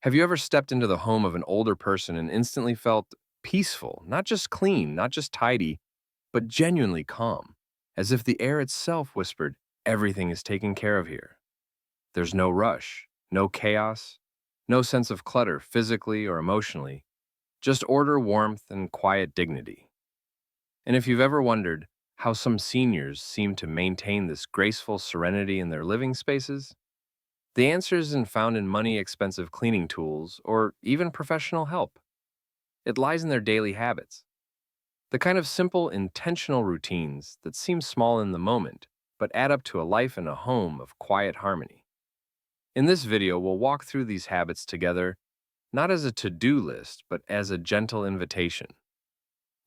Have you ever stepped into the home of an older person and instantly felt peaceful, not just clean, not just tidy, but genuinely calm, as if the air itself whispered, everything is taken care of here. There's no rush, no chaos, no sense of clutter physically or emotionally, just order, warmth, and quiet dignity. And if you've ever wondered how some seniors seem to maintain this graceful serenity in their living spaces, the answer isn't found in money expensive cleaning tools or even professional help. It lies in their daily habits, the kind of simple, intentional routines that seem small in the moment, but add up to a life and a home of quiet harmony. In this video, we'll walk through these habits together, not as a to-do list, but as a gentle invitation.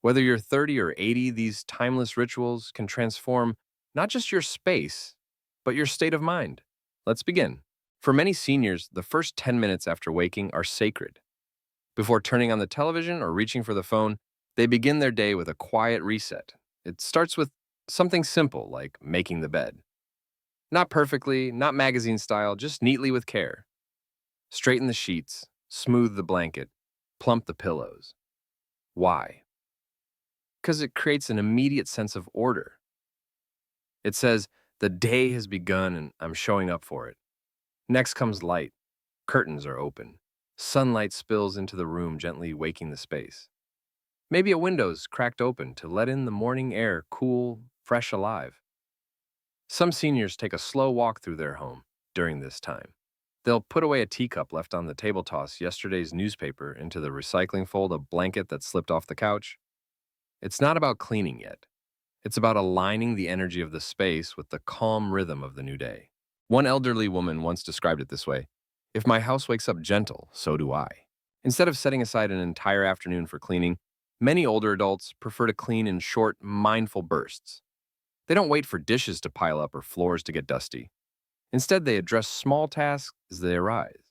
Whether you're 30 or 80, these timeless rituals can transform not just your space, but your state of mind. Let's begin. For many seniors, the first 10 minutes after waking are sacred. Before turning on the television or reaching for the phone, they begin their day with a quiet reset. It starts with something simple like making the bed. Not perfectly, not magazine style, just neatly with care. Straighten the sheets, smooth the blanket, plump the pillows. Why? Because it creates an immediate sense of order. It says, the day has begun and I'm showing up for it. Next comes light. Curtains are open. Sunlight spills into the room, gently waking the space. Maybe a window's cracked open to let in the morning air, cool, fresh, alive. Some seniors take a slow walk through their home during this time. They'll put away a teacup left on the table, toss yesterday's newspaper into the recycling, fold a blanket that slipped off the couch. It's not about cleaning yet. It's about aligning the energy of the space with the calm rhythm of the new day. One elderly woman once described it this way: if my house wakes up gentle, so do I. Instead of setting aside an entire afternoon for cleaning, many older adults prefer to clean in short, mindful bursts. They don't wait for dishes to pile up or floors to get dusty. Instead, they address small tasks as they arise.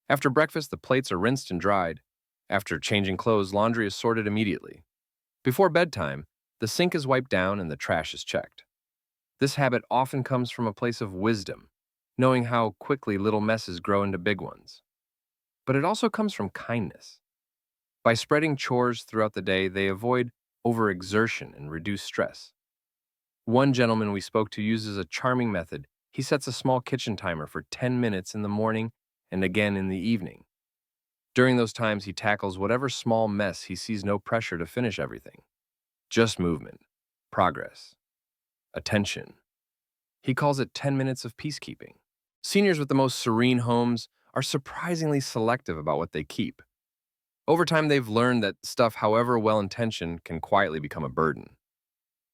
After breakfast, the plates are rinsed and dried. After changing clothes, laundry is sorted immediately. Before bedtime, the sink is wiped down and the trash is checked. This habit often comes from a place of wisdom, knowing how quickly little messes grow into big ones. But it also comes from kindness. By spreading chores throughout the day, they avoid overexertion and reduce stress. One gentleman we spoke to uses a charming method. He sets a small kitchen timer for 10 minutes in the morning and again in the evening. During those times, he tackles whatever small mess he sees, no pressure to finish everything. Just movement, progress, attention. He calls it 10 minutes of peacekeeping. Seniors with the most serene homes are surprisingly selective about what they keep. Over time, they've learned that stuff, however well-intentioned, can quietly become a burden.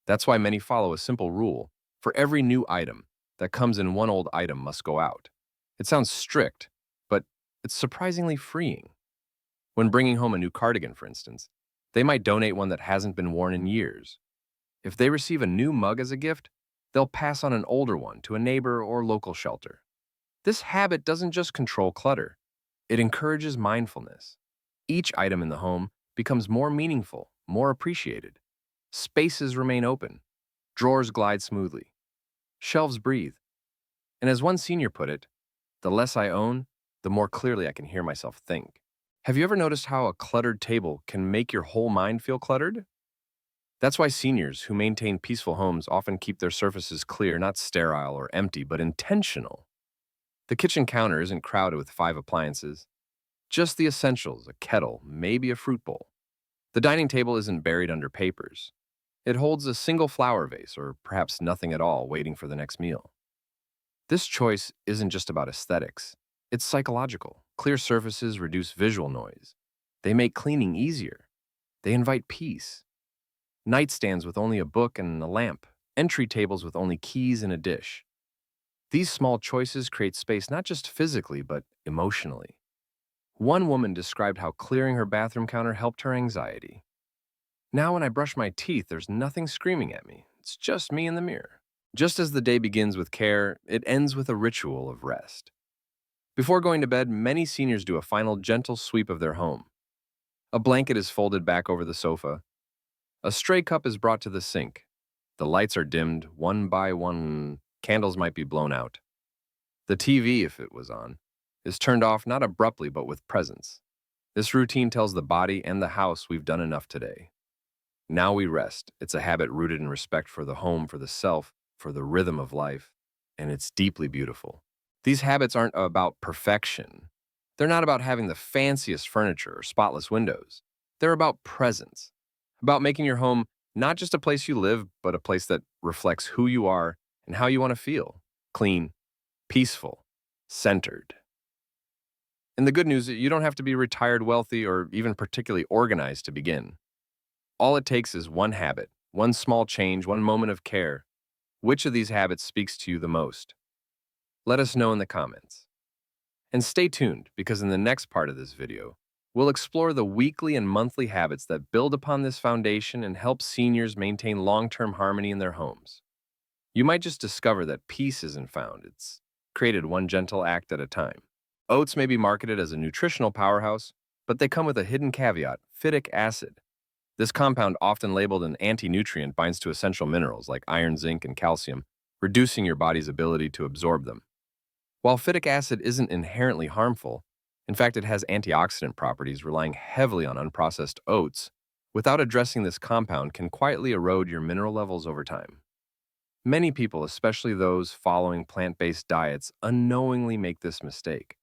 That's why many follow a simple rule: for every new item that comes in, one old item must go out. It sounds strict, but it's surprisingly freeing. When bringing home a new cardigan, for instance, they might donate one that hasn't been worn in years. If they receive a new mug as a gift, they'll pass on an older one to a neighbor or local shelter. This habit doesn't just control clutter, it encourages mindfulness. Each item in the home becomes more meaningful, more appreciated. Spaces remain open, drawers glide smoothly, shelves breathe. And as one senior put it, the less I own, the more clearly I can hear myself think. Have you ever noticed how a cluttered table can make your whole mind feel cluttered? That's why seniors who maintain peaceful homes often keep their surfaces clear, not sterile or empty, but intentional. The kitchen counter isn't crowded with 5 appliances, just the essentials: a kettle, maybe a fruit bowl. The dining table isn't buried under papers. It holds a single flower vase, or perhaps nothing at all, waiting for the next meal. This choice isn't just about aesthetics. It's psychological. Clear surfaces reduce visual noise. They make cleaning easier. They invite peace. Nightstands with only a book and a lamp. Entry tables with only keys and a dish. These small choices create space not just physically, but emotionally. One woman described how clearing her bathroom counter helped her anxiety. Now when I brush my teeth, there's nothing screaming at me. It's just me in the mirror. Just as the day begins with care, it ends with a ritual of rest. Before going to bed, many seniors do a final gentle sweep of their home. A blanket is folded back over the sofa. A stray cup is brought to the sink. The lights are dimmed one by one. Candles might be blown out. The TV, if it was on, is turned off not abruptly but with presence. This routine tells the body and the house we've done enough today. Now we rest. It's a habit rooted in respect for the home, for the self, for the rhythm of life, and it's deeply beautiful. These habits aren't about perfection. They're not about having the fanciest furniture or spotless windows. They're about presence, about making your home not just a place you live, but a place that reflects who you are and how you want to feel: clean, peaceful, centered. And the good news is you don't have to be retired wealthy or even particularly organized to begin. All it takes is one habit, one small change, one moment of care. Which of these habits speaks to you the most? Let us know in the comments. And stay tuned, because in the next part of this video, we'll explore the weekly and monthly habits that build upon this foundation and help seniors maintain long-term harmony in their homes. You might just discover that peace isn't found. It's created one gentle act at a time. Oats may be marketed as a nutritional powerhouse, but they come with a hidden caveat: phytic acid. This compound, often labeled an anti-nutrient, binds to essential minerals like iron, zinc, and calcium, reducing your body's ability to absorb them. While phytic acid isn't inherently harmful, in fact, it has antioxidant properties, relying heavily on unprocessed oats without addressing this compound can quietly erode your mineral levels over time. Many people, especially those following plant-based diets, unknowingly make this mistake.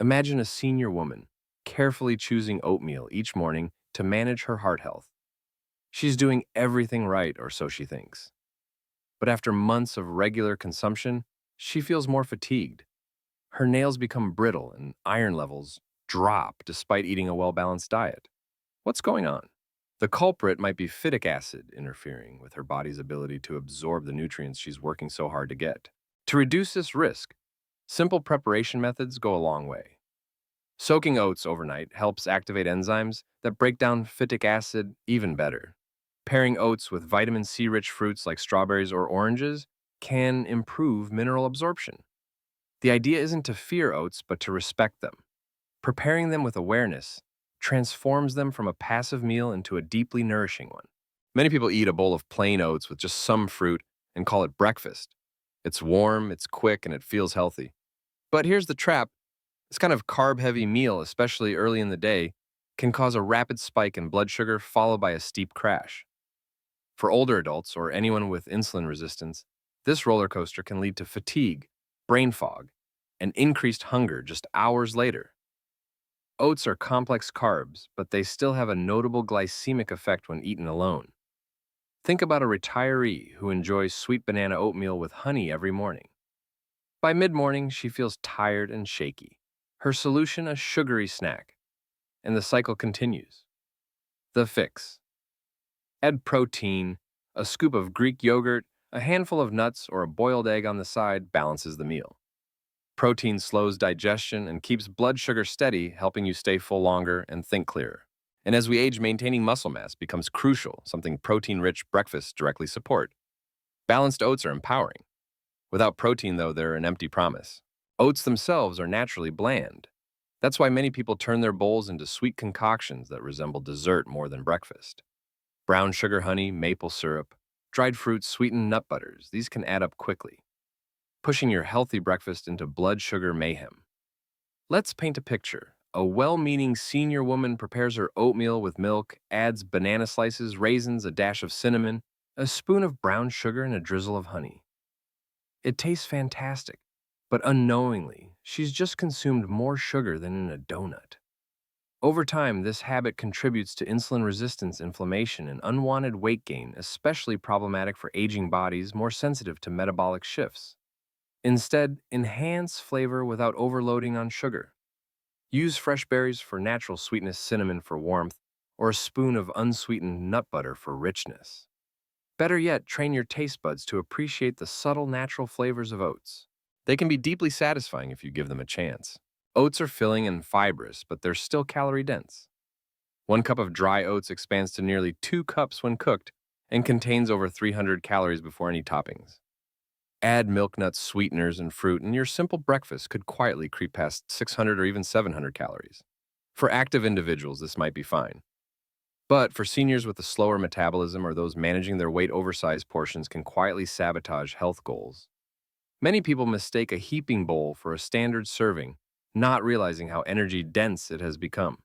Imagine a senior woman carefully choosing oatmeal each morning to manage her heart health. She's doing everything right, or so she thinks. But after months of regular consumption, she feels more fatigued. Her nails become brittle and iron levels drop despite eating a well-balanced diet. What's going on? The culprit might be phytic acid interfering with her body's ability to absorb the nutrients she's working so hard to get. To reduce this risk, simple preparation methods go a long way. Soaking oats overnight helps activate enzymes that break down phytic acid even better. Pairing oats with vitamin C-rich fruits like strawberries or oranges can improve mineral absorption. The idea isn't to fear oats, but to respect them. Preparing them with awareness transforms them from a passive meal into a deeply nourishing one. Many people eat a bowl of plain oats with just some fruit and call it breakfast. It's warm, it's quick, and it feels healthy. But here's the trap: this kind of carb-heavy meal, especially early in the day, can cause a rapid spike in blood sugar followed by a steep crash. For older adults or anyone with insulin resistance, this roller coaster can lead to fatigue, brain fog, and increased hunger just hours later. Oats are complex carbs, but they still have a notable glycemic effect when eaten alone. Think about a retiree who enjoys sweet banana oatmeal with honey every morning. By mid-morning, she feels tired and shaky. Her solution, a sugary snack. And the cycle continues. The fix: add protein, a scoop of Greek yogurt, a handful of nuts, or a boiled egg on the side balances the meal. Protein slows digestion and keeps blood sugar steady, helping you stay full longer and think clearer. And as we age, maintaining muscle mass becomes crucial, something protein-rich breakfasts directly support. Balanced oats are empowering. Without protein, though, they're an empty promise. Oats themselves are naturally bland. That's why many people turn their bowls into sweet concoctions that resemble dessert more than breakfast. Brown sugar honey, maple syrup, dried fruits, sweetened nut butters, these can add up quickly, pushing your healthy breakfast into blood sugar mayhem. Let's paint a picture. A well-meaning senior woman prepares her oatmeal with milk, adds banana slices, raisins, a dash of cinnamon, a spoon of brown sugar, and a drizzle of honey. It tastes fantastic, but unknowingly, she's just consumed more sugar than in a donut. Over time, this habit contributes to insulin resistance, inflammation, and unwanted weight gain, especially problematic for aging bodies more sensitive to metabolic shifts. Instead, enhance flavor without overloading on sugar. Use fresh berries for natural sweetness, cinnamon for warmth, or a spoon of unsweetened nut butter for richness. Better yet, train your taste buds to appreciate the subtle natural flavors of oats. They can be deeply satisfying if you give them a chance. Oats are filling and fibrous, but they're still calorie-dense. 1 cup of dry oats expands to nearly 2 cups when cooked and contains over 300 calories before any toppings. Add milk nuts, sweeteners, and fruit, and your simple breakfast could quietly creep past 600 or even 700 calories. For active individuals, this might be fine. But for seniors with a slower metabolism or those managing their weight, oversized portions can quietly sabotage health goals. Many people mistake a heaping bowl for a standard serving, not realizing how energy dense it has become.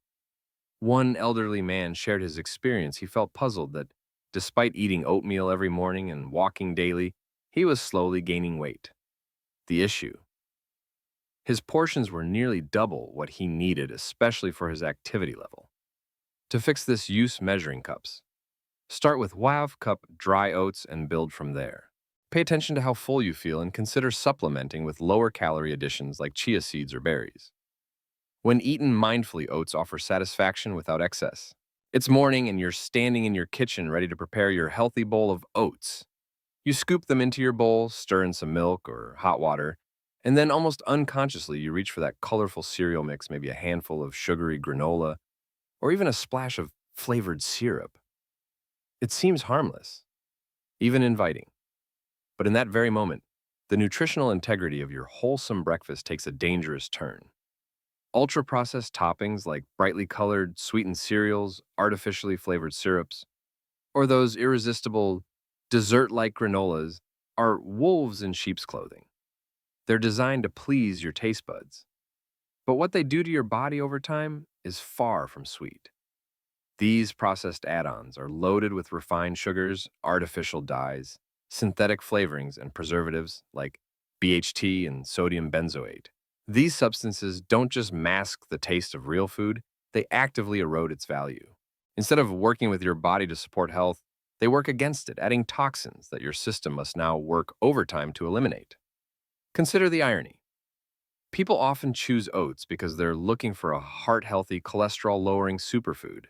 One elderly man shared his experience. He felt puzzled that despite eating oatmeal every morning and walking daily, he was slowly gaining weight. The issue: his portions were nearly double what he needed, especially for his activity level. To fix this, use measuring cups. Start with 1/2 cup dry oats and build from there. Pay attention to how full you feel and consider supplementing with lower calorie additions like chia seeds or berries. When eaten mindfully, oats offer satisfaction without excess. It's morning and you're standing in your kitchen ready to prepare your healthy bowl of oats. You scoop them into your bowl, stir in some milk or hot water, and then almost unconsciously you reach for that colorful cereal mix, maybe a handful of sugary granola, or even a splash of flavored syrup. It seems harmless, even inviting. But in that very moment, the nutritional integrity of your wholesome breakfast takes a dangerous turn. Ultra-processed toppings like brightly colored, sweetened cereals, artificially flavored syrups, or those irresistible dessert-like granolas are wolves in sheep's clothing. They're designed to please your taste buds. But what they do to your body over time is far from sweet. These processed add-ons are loaded with refined sugars, artificial dyes, synthetic flavorings, and preservatives like BHT and sodium benzoate. These substances don't just mask the taste of real food, they actively erode its value. Instead of working with your body to support health, they work against it, adding toxins that your system must now work overtime to eliminate. Consider the irony. People often choose oats because they're looking for a heart-healthy, cholesterol-lowering superfood.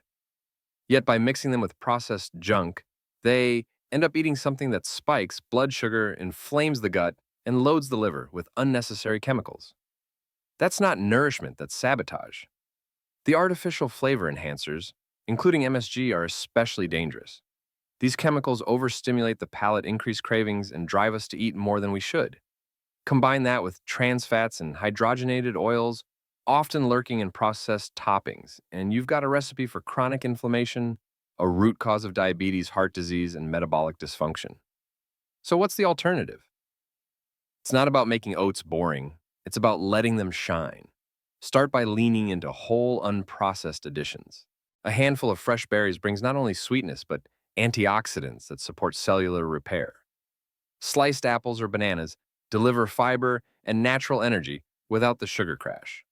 Yet by mixing them with processed junk, they end up eating something that spikes blood sugar, inflames the gut, and loads the liver with unnecessary chemicals. That's not nourishment, that's sabotage. The artificial flavor enhancers, including MSG, are especially dangerous. These chemicals overstimulate the palate, increase cravings, and drive us to eat more than we should. Combine that with trans fats and hydrogenated oils, often lurking in processed toppings, and you've got a recipe for chronic inflammation, a root cause of diabetes, heart disease, and metabolic dysfunction. So what's the alternative? It's not about making oats boring, it's about letting them shine. Start by leaning into whole, unprocessed additions. A handful of fresh berries brings not only sweetness, but antioxidants that support cellular repair. Sliced apples or bananas deliver fiber and natural energy without the sugar crash.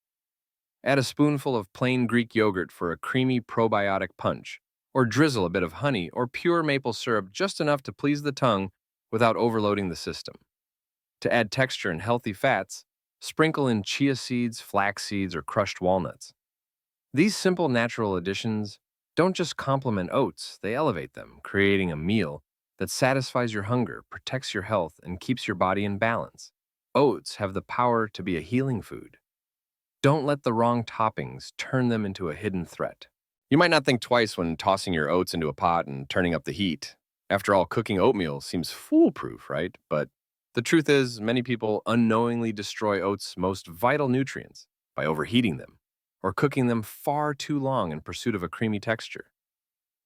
Add a spoonful of plain Greek yogurt for a creamy probiotic punch, or drizzle a bit of honey or pure maple syrup, just enough to please the tongue without overloading the system. To add texture and healthy fats, sprinkle in chia seeds, flax seeds, or crushed walnuts. These simple natural additions don't just complement oats, they elevate them, creating a meal that satisfies your hunger, protects your health, and keeps your body in balance. Oats have the power to be a healing food. Don't let the wrong toppings turn them into a hidden threat. You might not think twice when tossing your oats into a pot and turning up the heat. After all, cooking oatmeal seems foolproof, right? But the truth is, many people unknowingly destroy oats' most vital nutrients by overheating them or cooking them far too long in pursuit of a creamy texture.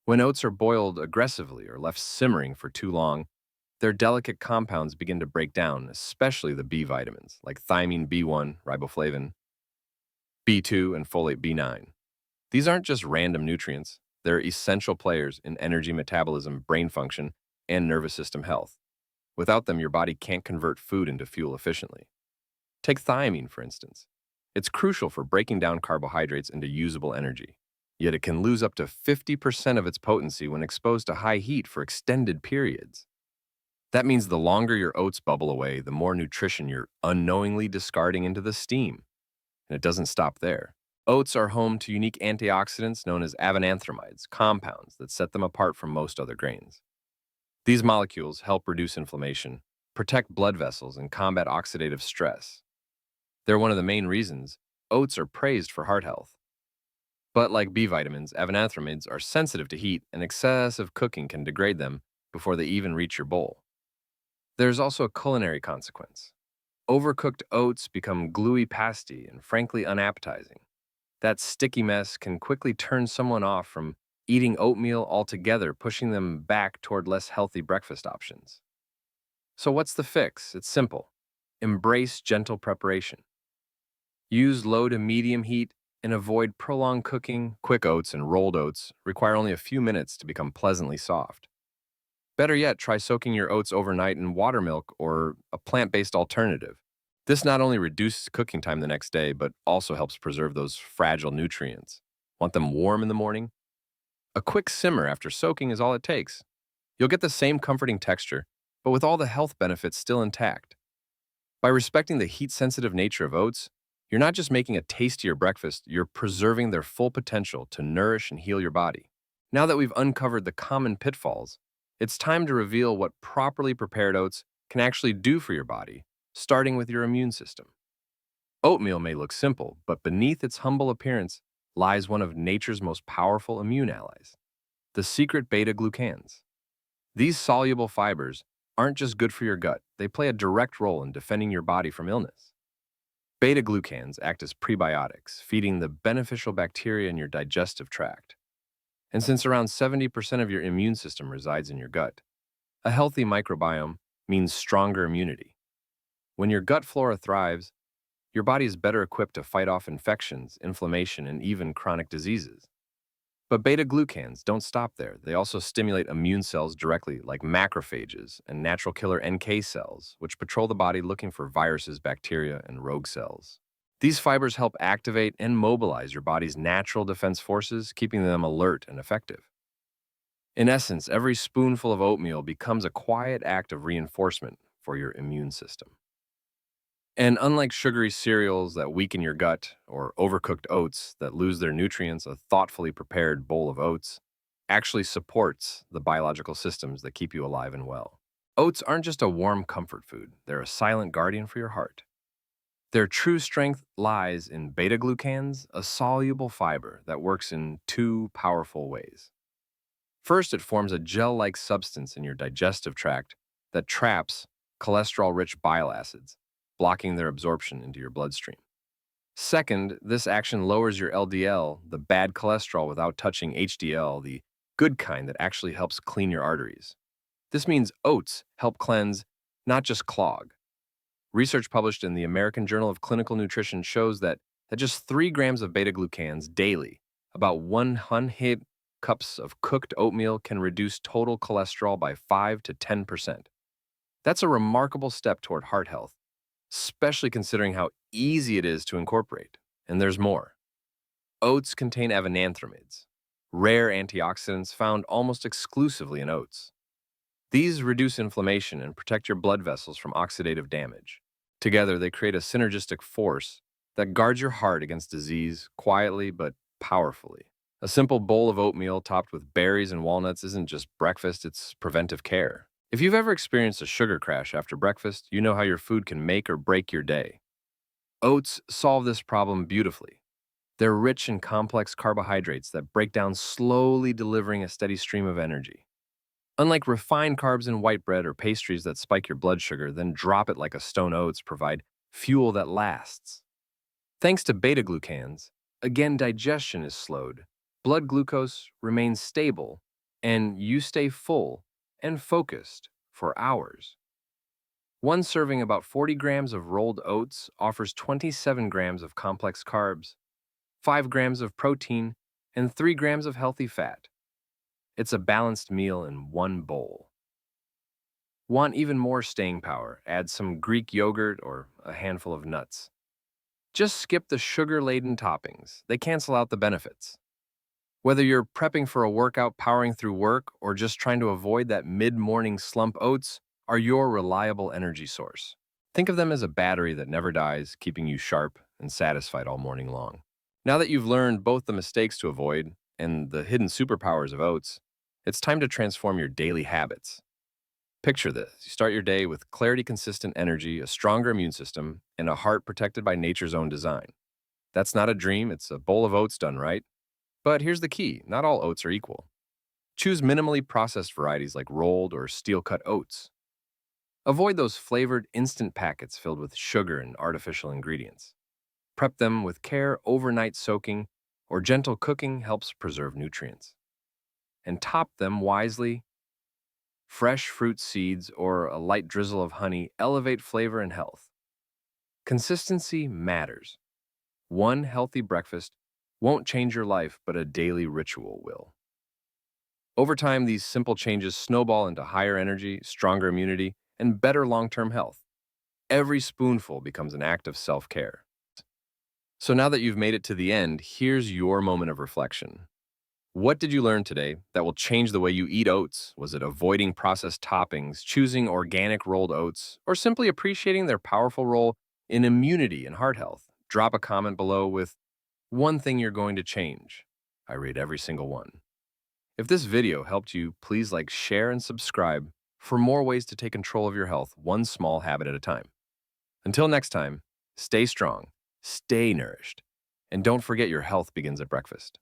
When oats are boiled aggressively or left simmering for too long, their delicate compounds begin to break down, especially the B vitamins like thiamine B1, riboflavin, B2, and folate B9. These aren't just random nutrients, they're essential players in energy metabolism, brain function, and nervous system health. Without them, your body can't convert food into fuel efficiently. Take thiamine, for instance. It's crucial for breaking down carbohydrates into usable energy, yet it can lose up to 50% of its potency when exposed to high heat for extended periods. That means the longer your oats bubble away, the more nutrition you're unknowingly discarding into the steam. And it doesn't stop there. Oats are home to unique antioxidants known as avenanthramides, compounds that set them apart from most other grains. These molecules help reduce inflammation, protect blood vessels, and combat oxidative stress. They're one of the main reasons oats are praised for heart health. But like B vitamins, avenanthramides are sensitive to heat, and excessive cooking can degrade them before they even reach your bowl. There's also a culinary consequence. Overcooked oats become gluey pasty and frankly unappetizing. That sticky mess can quickly turn someone off from eating oatmeal altogether, pushing them back toward less healthy breakfast options. So what's the fix? It's simple. Embrace gentle preparation. Use low to medium heat and avoid prolonged cooking. Quick oats and rolled oats require only a few minutes to become pleasantly soft. Better yet, try soaking your oats overnight in water milk or a plant-based alternative. This not only reduces cooking time the next day, but also helps preserve those fragile nutrients. Want them warm in the morning? A quick simmer after soaking is all it takes. You'll get the same comforting texture, but with all the health benefits still intact. By respecting the heat-sensitive nature of oats, you're not just making a tastier breakfast, you're preserving their full potential to nourish and heal your body. Now that we've uncovered the common pitfalls, it's time to reveal what properly prepared oats can actually do for your body, starting with your immune system. Oatmeal may look simple, but beneath its humble appearance lies one of nature's most powerful immune allies, the secret beta-glucans. These soluble fibers aren't just good for your gut, they play a direct role in defending your body from illness. Beta-glucans act as prebiotics, feeding the beneficial bacteria in your digestive tract. And since around 70% of your immune system resides in your gut, a healthy microbiome means stronger immunity. When your gut flora thrives, your body is better equipped to fight off infections, inflammation, and even chronic diseases. But beta-glucans don't stop there. They also stimulate immune cells directly, like macrophages and natural killer NK cells, which patrol the body looking for viruses, bacteria, and rogue cells. These fibers help activate and mobilize your body's natural defense forces, keeping them alert and effective. In essence, every spoonful of oatmeal becomes a quiet act of reinforcement for your immune system. And unlike sugary cereals that weaken your gut or overcooked oats that lose their nutrients, a thoughtfully prepared bowl of oats actually supports the biological systems that keep you alive and well. Oats aren't just a warm comfort food, they're a silent guardian for your heart. Their true strength lies in beta-glucans, a soluble fiber that works in two powerful ways. First, it forms a gel-like substance in your digestive tract that traps cholesterol-rich bile acids, blocking their absorption into your bloodstream. Second, this action lowers your LDL, the bad cholesterol, without touching HDL, the good kind that actually helps clean your arteries. This means oats help cleanse, not just clog. Research published in the American Journal of Clinical Nutrition shows that just 3 grams of beta-glucans daily, about 100 cups of cooked oatmeal, can reduce total cholesterol by 5 to 10%. That's a remarkable step toward heart health, especially considering how easy it is to incorporate. And there's more. Oats contain avenanthramides, rare antioxidants found almost exclusively in oats. These reduce inflammation and protect your blood vessels from oxidative damage. Together, they create a synergistic force that guards your heart against disease quietly but powerfully. A simple bowl of oatmeal topped with berries and walnuts isn't just breakfast, it's preventive care. If you've ever experienced a sugar crash after breakfast, you know how your food can make or break your day. Oats solve this problem beautifully. They're rich in complex carbohydrates that break down slowly, delivering a steady stream of energy. Unlike refined carbs in white bread or pastries that spike your blood sugar, then drop it like a stone, oats provide fuel that lasts. Thanks to beta-glucans, again, digestion is slowed, blood glucose remains stable, and you stay full and focused for hours. One serving, about 40 grams of rolled oats, offers 27 grams of complex carbs, 5 grams of protein, and 3 grams of healthy fat. It's a balanced meal in one bowl. Want even more staying power? Add some Greek yogurt or a handful of nuts. Just skip the sugar-laden toppings. They cancel out the benefits. Whether you're prepping for a workout, powering through work, or just trying to avoid that mid-morning slump, oats are your reliable energy source. Think of them as a battery that never dies, keeping you sharp and satisfied all morning long. Now that you've learned both the mistakes to avoid and the hidden superpowers of oats, it's time to transform your daily habits. Picture this. You start your day with clarity, consistent energy, a stronger immune system, and a heart protected by nature's own design. That's not a dream, it's a bowl of oats done right. But here's the key, not all oats are equal. Choose minimally processed varieties like rolled or steel-cut oats. Avoid those flavored instant packets filled with sugar and artificial ingredients. Prep them with care. Overnight soaking or gentle cooking helps preserve nutrients. And top them wisely. Fresh fruit seeds or a light drizzle of honey elevate flavor and health. Consistency matters. One healthy breakfast won't change your life, but a daily ritual will. Over time, these simple changes snowball into higher energy, stronger immunity, and better long-term health. Every spoonful becomes an act of self-care. So now that you've made it to the end, here's your moment of reflection. What did you learn today that will change the way you eat oats? Was it avoiding processed toppings, choosing organic rolled oats, or simply appreciating their powerful role in immunity and heart health? Drop a comment below with one thing you're going to change. I read every single one. If this video helped you, please like, share, and subscribe for more ways to take control of your health, one small habit at a time. Until next time, stay strong, stay nourished, and don't forget your health begins at breakfast.